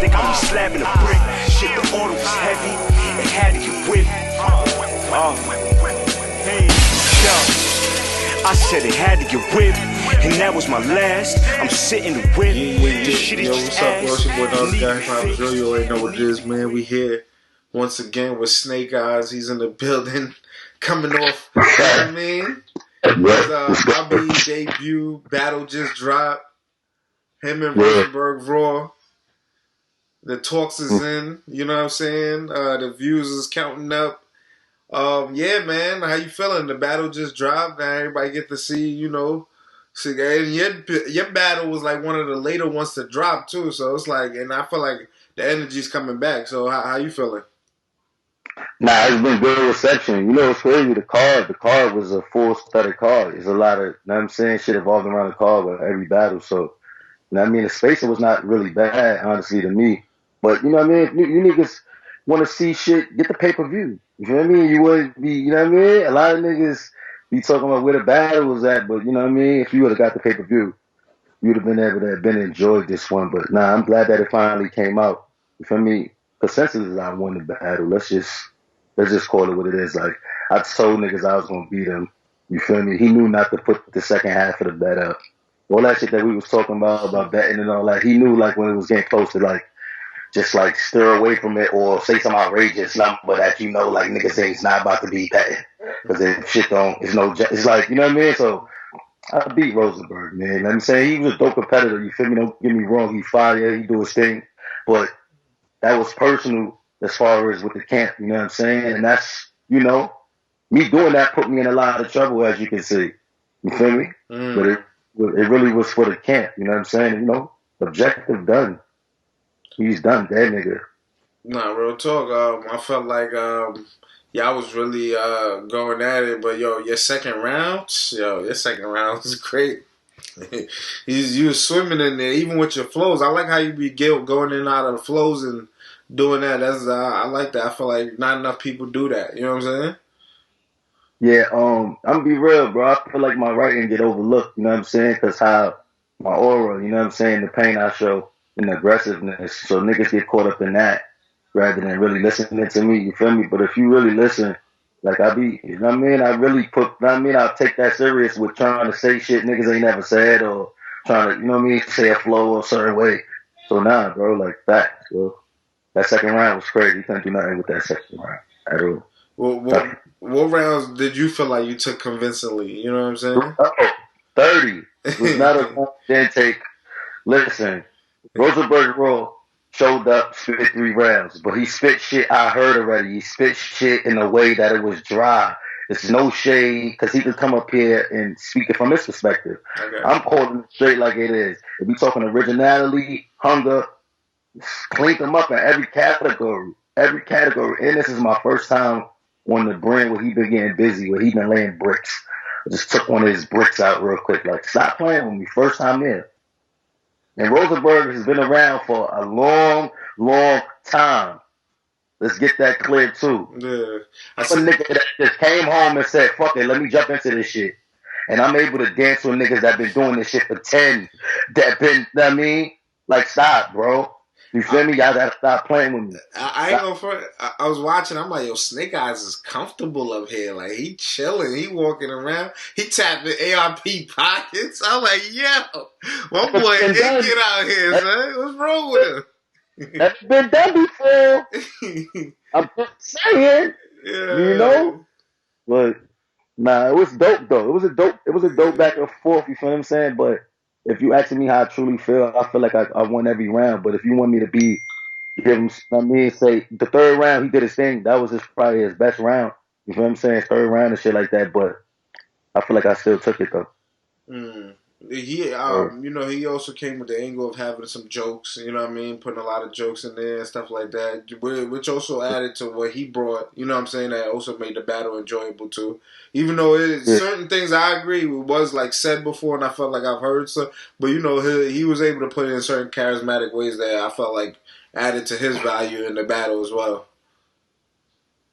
They got me slapping a brick. Shit, the order was heavy. It had to get whipped. Hey, yo. I said it had to get whipped. And that was my last. I'm sitting the whip. This shit is what's up, bro? It's your boy, SKYPE. You already know what it is, man. We here once again with Snake Eyes. He's in the building, coming off. You know what I mean? His debut battle just dropped. Him and Rosenberg Raw. The talks is in. You know what I'm saying? The views is counting up. Yeah, man. How you feeling? The battle just dropped. Now everybody get to see, you know. See, and your battle was like one of the later ones to drop too. So it's like, and I feel like the energy's coming back. So how you feeling? Nah, it's been good reception. You know, it's crazy. The card was a full-studded card. There's a lot of, you know what I'm saying, shit evolved around the card with every battle. So, you know what I mean? The spacing was not really bad, honestly, to me. But, you know what I mean? If you niggas want to see shit, get the pay-per-view. You feel me? You wouldn't be, you know what I mean? A lot of niggas be talking about where the battle was at, but, you know what I mean? If you would have got the pay-per-view, you would have been able to have been enjoyed this one. But, nah, I'm glad that it finally came out. You feel me? Consensus is I won the battle. Let's just call it what it is. Like, I told niggas I was going to beat him. You feel me? He knew not to put the second half of the bet up. All that shit that we was talking about betting and all that, he knew, like, when it was getting close to, like, just, like, steer away from it or say some outrageous number that you know, like, niggas say it's not about to be betting. Because if shit don't, it's like, you know what I mean? So, I beat Rosenberg, man. You know what I'm saying? He was a dope competitor. You feel me? Don't get me wrong. He fire. He do his thing. But that was personal as far as with the camp, you know what I'm saying? And that's, you know, me doing that put me in a lot of trouble, as you can see. You feel me? But it really was for the camp, you know what I'm saying? You know, objective done. He's done, that nigga. Nah, real talk. I felt like I was really going at it, but your second round was great. You was swimming in there, even with your flows. I like how you be going in and out of the flows and doing that. That's I like that. I feel like not enough people do that. You know what I'm saying? Yeah, I'm gonna be real, bro. I feel like my writing get overlooked. You know what I'm saying? Because how my aura, you know what I'm saying, the pain I show and the aggressiveness. So niggas get caught up in that rather than really listening to me. You feel me? But if you really listen, like I be, you know what I mean? I really I'll take that serious with trying to say shit niggas ain't never said or trying to, you know what I mean, say a flow a certain way. So nah, bro, like that. So that second round was crazy. You couldn't do nothing with that second round at all. Well, what rounds did you feel like you took convincingly? You know what I'm saying? 30. It was not a then take. Listen, Rosenberg Raw showed up, spit 3 rounds, but he spit shit I heard already. He spit shit in a way that it was dry. There's no shade because he could come up here and speak it from his perspective. Okay. I'm calling it straight like it is. If we talking originality, hunger, cleaned him up in every category. Every category. And this is my first time on the brand where he been getting busy, where he been laying bricks. I just took one of his bricks out real quick. Like, stop playing with me. First time in. And Rosenberg has been around for a long, long time. Let's get that clear too. Yeah. I'm a nigga that just came home and said, fuck it, let me jump into this shit. And I'm able to dance with niggas that been doing this shit for 10. That been, you know what I mean? Like, stop, bro. You feel me? Y'all gotta stop playing with me. I ain't gonna front. I was watching. I'm like, yo, Snake Eyes is comfortable up here. Like, he chilling. He walking around. He tapping ARP pockets. I'm like, yo, my boy ain't get out here, son. What's wrong with him? That's been done before. I'm just saying. Yeah. You know? But nah, it was dope though. It was a dope back and forth, you feel what I'm saying? But if you asking me how I truly feel, I feel like I won every round. But if you want me to give him, say the third round, he did his thing. That was probably his best round. You feel what I'm saying? Third round and shit like that. But I feel like I still took it though. He, you know, he also came with the angle of having some jokes, you know what I mean? Putting a lot of jokes in there and stuff like that, which also added to what he brought, you know what I'm saying? That also made the battle enjoyable too. Even though certain things I agree was like said before and I felt like I've heard some, but you know, he was able to put it in certain charismatic ways that I felt like added to his value in the battle as well.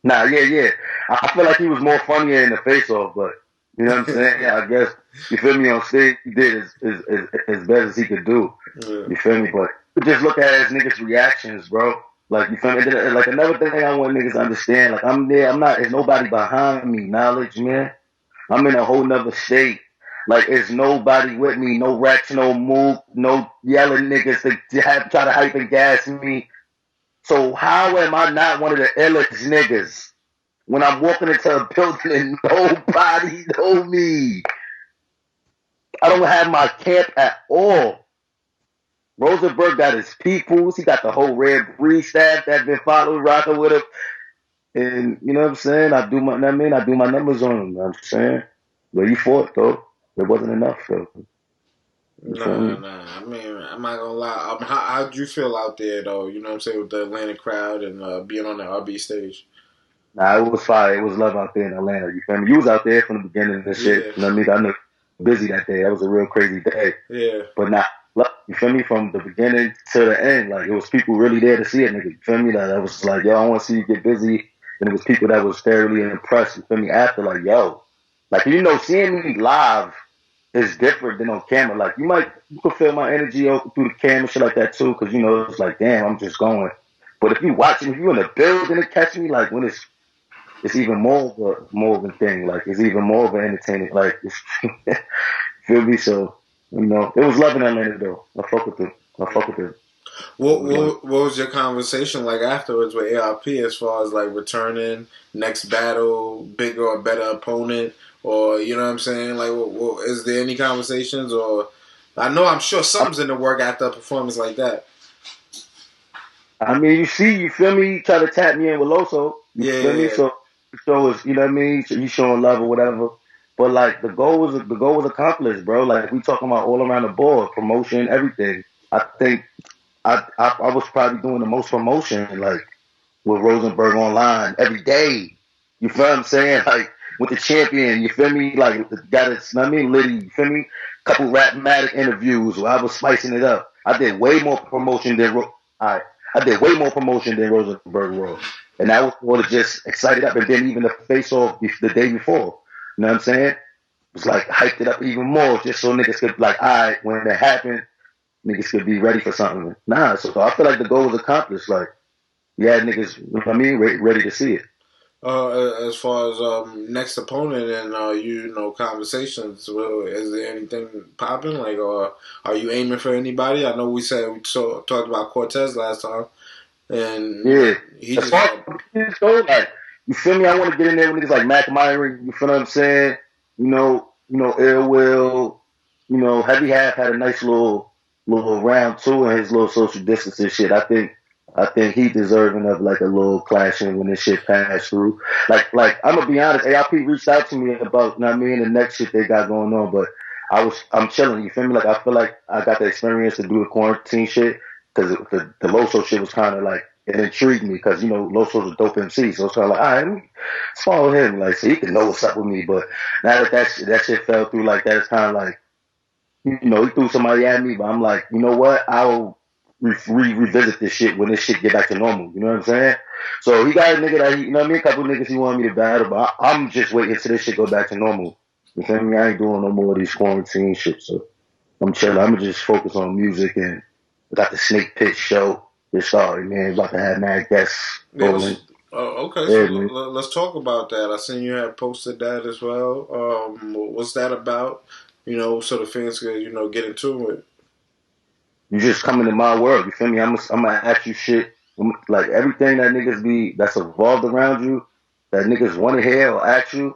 Nah, yeah. I feel like he was more funnier in the face-off, but you know what I'm saying? Yeah, I guess, you feel me, on stage, he did as best as he could do. Yeah. You feel me? But just look at it as niggas' reactions, bro. Like, you feel me? Like, another thing I want niggas to understand, like, I'm there, I'm not, there's nobody behind me, knowledge, man. I'm in a whole nother state. Like, there's nobody with me, no rats, no move, no yelling niggas to try to hype and gas me. So how am I not one of the illest niggas when I'm walking into a building and nobody know me? I don't have my camp at all. Rosenberg got his peoples. He got the whole Red Breed staff that been following, rocking with him. And you know what I'm saying? I do my numbers on him. You know what I'm saying? But he fought, though. It wasn't enough, though. Nah. I mean, I'm not gonna lie. How'd you feel out there, though? You know what I'm saying, with the Atlanta crowd and being on the RB stage? Nah, it was fire. It was love out there in Atlanta. You feel me? You was out there from the beginning and shit. Yeah. You know what I mean? I know busy that day. That was a real crazy day. Yeah. But nah, you feel me? From the beginning to the end, like, it was people really there to see it, nigga. You feel me? Like, I was like, yo, I want to see you get busy. And it was people that was thoroughly impressed. You feel me? After, like, yo, like, you know, seeing me live is different than on camera. Like, you could feel my energy through the camera, shit like that too, because, you know, it's like, damn, I'm just going. But if you watching, if you in the building and catch me, like, when it's even more of a thing. Like, it's even more of an entertainment. Like, feel me? So, you know, it was loving Atlanta, though. I fuck with it. What was your conversation like afterwards with ARP as far as, like, returning, next battle, bigger or better opponent? Or, you know what I'm saying? Like, is there any conversations? Or, I'm sure something's in the work after a performance like that. I mean, you feel me? You try to tap me in with Loso. You feel me? So it's, you know what I mean? So you showing love or whatever. But, like, the goal was accomplished, bro. Like, we talking about all around the board, promotion, everything. I think I was probably doing the most promotion, like, with Rosenberg online every day. You feel what I'm saying? Like, with the champion, you feel me? Like, got it, I mean, Liddy, you feel me? Couple Rapmatic interviews where I was spicing it up. I did way more promotion than Rosenberg Raw. And that was more to just excited up. And then even the face off the day before. You know what I'm saying? It was like hyped it up even more just so niggas could, like, all right, when it happened, niggas could be ready for something. Nah, so I feel like the goal was accomplished. Like, you had niggas, you know what I mean, ready to see it. As far as next opponent and conversations, is there anything popping? Like, or are you aiming for anybody? I know we talked about Cortez last time, and yeah, he just like, you feel me? I want to get in there with niggas like Mac Myron. You feel what I'm saying? You know, Ill Will. You know, Heavy Half had a nice little round too, and his little social distancing shit. I think he deserving of, like, a little clashing when this shit passed through. Like I'm gonna be honest, ARP reached out to me about, you know what I mean, the next shit they got going on, but I'm chilling. You feel me? Like, I feel like I got the experience to do the quarantine shit because the Loso shit was kind of like, it intrigued me because, you know, Loso's a dope MC, so it's kind of like, all right, let's follow him, like, so he can know what's up with me. But now that shit fell through like that, it's kind of like, you know, he threw somebody at me, but I'm like, you know what? I'll revisit this shit when this shit get back to normal. You know what I'm saying? So he got a nigga that you know what I mean? A couple niggas he wanted me to battle, but I'm just waiting till this shit go back to normal. You feel me? I ain't doing no more of these quarantine shit, so I'm chilling. I'm gonna just focus on music, and I got the Snake Pit show. It's sorry, man. About to have mad guests rolling. Okay, so let's talk about that. I seen you had posted that as well. What's that about? You know, so the fans can, you know, get into it. You just come into my world. You feel me? I'm gonna ask you shit. Like, everything that niggas that's evolved around you, that niggas want to hear or ask you,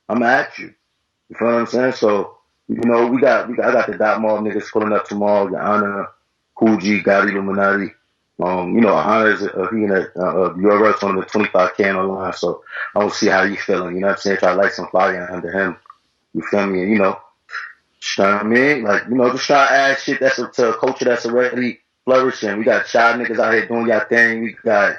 I'm gonna ask you. You feel what I'm saying? So, you know, I got the Dot Mall niggas pulling up tomorrow. Your Honor, Coogee, Gotti, Illuminati. You know, Honor is he in URS on the 25K on the line. So I want to see how you feeling. You know what I'm saying? Try to light some fire under him. You feel me? And, you know. You know what I mean? Like, you know, just try to add shit to a culture that's already flourishing. We got shy niggas out here doing y'all thing. We got,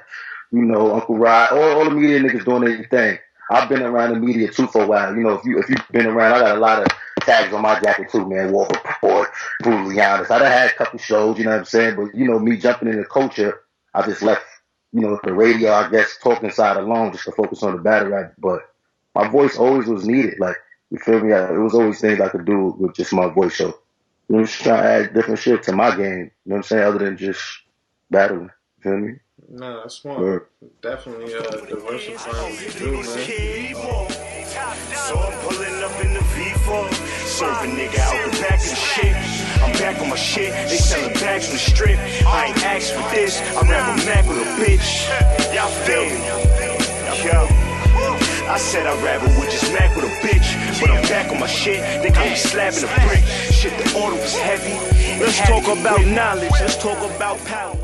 you know, Uncle Rod, all the media niggas doing their thing. I've been around the media too for a while. You know, if you've been around, I got a lot of tags on my jacket too, man. War Report, brutally honest. I done had a couple shows, you know what I'm saying? But, you know, me jumping in the culture, I just left, you know, the radio, I guess, talking side alone just to focus on the battle rap. But my voice always was needed. Like, you feel me? It was always things I could do with just my voice. So I'm just trying to add different shit to my game. You know what I'm saying? Other than just battling. You feel me? Nah, that's smart. Definitely diversifying what you do, man. So I'm pulling up in the V4, serving nigga out the back of the shit. I'm back on my shit, they selling bags from the strip. I ain't asked for this, I'd rather Mac with a bitch. Y'all feel me? Yo. I said I'd rather with just Mac with a bitch. But I'm back on my shit, they got me slapping a brick. Shit, the order was heavy. Let's talk about knowledge, let's talk about power.